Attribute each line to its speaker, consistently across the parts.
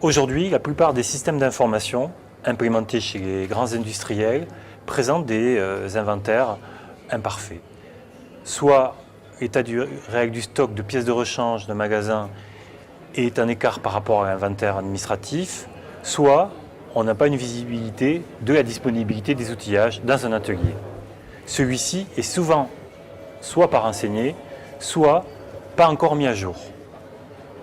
Speaker 1: Aujourd'hui, la plupart des systèmes d'information implémentés chez les grands industriels présentent des inventaires imparfaits. Soit l'état réel du stock de pièces de rechange d'un magasin est en écart par rapport à l'inventaire administratif, soit on n'a pas une visibilité de la disponibilité des outillages dans un atelier. Celui-ci est souvent soit pas renseigné, soit pas encore mis à jour.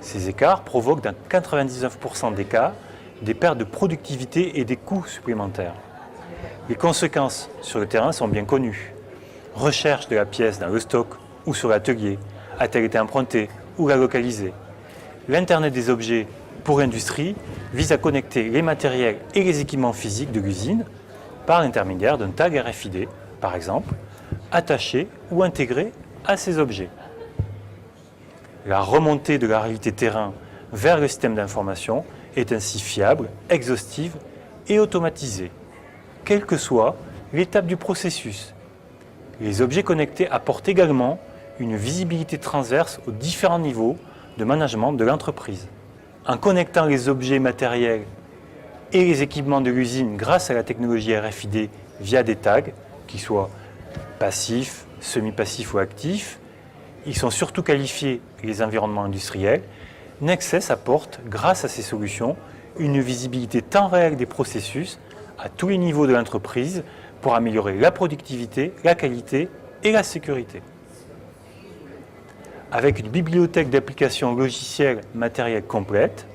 Speaker 1: Ces écarts provoquent dans 99% des cas des pertes de productivité et des coûts supplémentaires. Les conséquences sur le terrain sont bien connues. Recherche de la pièce dans le stock ou sur l'atelier, a-t-elle été empruntée ou la localiser? L'Internet des objets pour l'industrie vise à connecter les matériels et les équipements physiques de l'usine par l'intermédiaire d'un tag RFID, par exemple, attaché ou intégré à ces objets. La remontée de la réalité terrain vers le système d'information est ainsi fiable, exhaustive et automatisée, quelle que soit l'étape du processus. Les objets connectés apportent également une visibilité transverse aux différents niveaux de management de l'entreprise. En connectant les objets matériels et les équipements de l'usine grâce à la technologie RFID via des tags, qu'ils soient passifs, semi-passifs ou actifs, ils sont surtout qualifiés les environnements industriels. Nexcess apporte, grâce à ces solutions, une visibilité temps réel des processus à tous les niveaux de l'entreprise pour améliorer la productivité, la qualité et la sécurité. Avec une bibliothèque d'applications logicielles matérielles complète,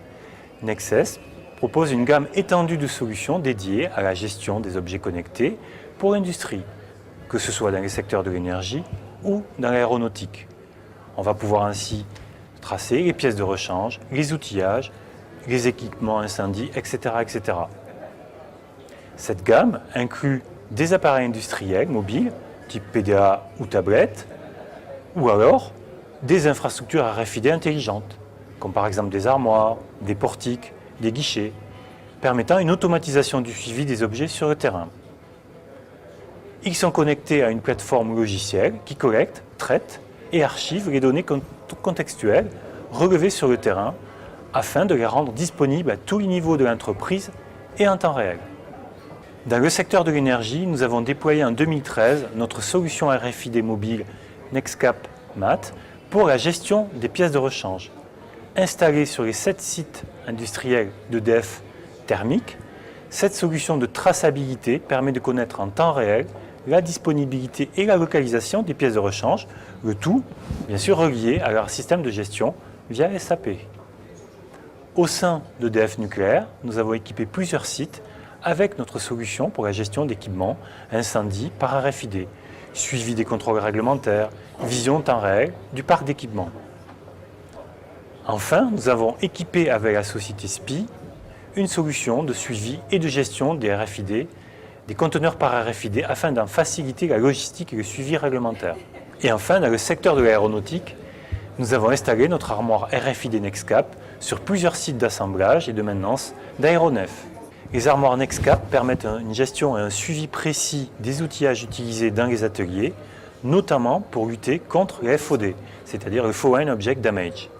Speaker 1: Nexcess propose une gamme étendue de solutions dédiées à la gestion des objets connectés pour l'industrie, que ce soit dans les secteurs de l'énergie ou dans l'aéronautique. On va pouvoir ainsi tracer les pièces de rechange, les outillages, les équipements incendie, etc., etc. Cette gamme inclut des appareils industriels mobiles, type PDA ou tablette, ou alors des infrastructures RFID intelligentes, comme par exemple des armoires, des portiques, des guichets, permettant une automatisation du suivi des objets sur le terrain. Ils sont connectés à une plateforme logicielle qui collecte, traite et archive les données contextuelles relevées sur le terrain afin de les rendre disponibles à tous les niveaux de l'entreprise et en temps réel. Dans le secteur de l'énergie, nous avons déployé en 2013 notre solution RFID mobile NexCap Mat pour la gestion des pièces de rechange. Installée sur les 7 sites industriels d'EDF thermique, cette solution de traçabilité permet de connaître en temps réel la disponibilité et la localisation des pièces de rechange, le tout, bien sûr, relié à leur système de gestion via SAP. Au sein d'EDF Nucléaire, nous avons équipé plusieurs sites avec notre solution pour la gestion d'équipements incendie par RFID, suivi des contrôles réglementaires, vision temps réel du parc d'équipements. Enfin, nous avons équipé avec la société SPI une solution de suivi et de gestion des RFID, des conteneurs par RFID, afin d'en faciliter la logistique et le suivi réglementaire. Et enfin, dans le secteur de l'aéronautique, nous avons installé notre armoire RFID NexCap sur plusieurs sites d'assemblage et de maintenance d'aéronefs. Les armoires NexCap permettent une gestion et un suivi précis des outillages utilisés dans les ateliers, notamment pour lutter contre les FOD, c'est-à-dire le Foreign Object Damage.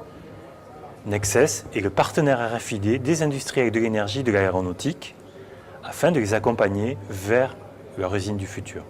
Speaker 1: Nexcess est le partenaire RFID des industriels de l'énergie et de l'aéronautique afin de les accompagner vers leur usine du futur.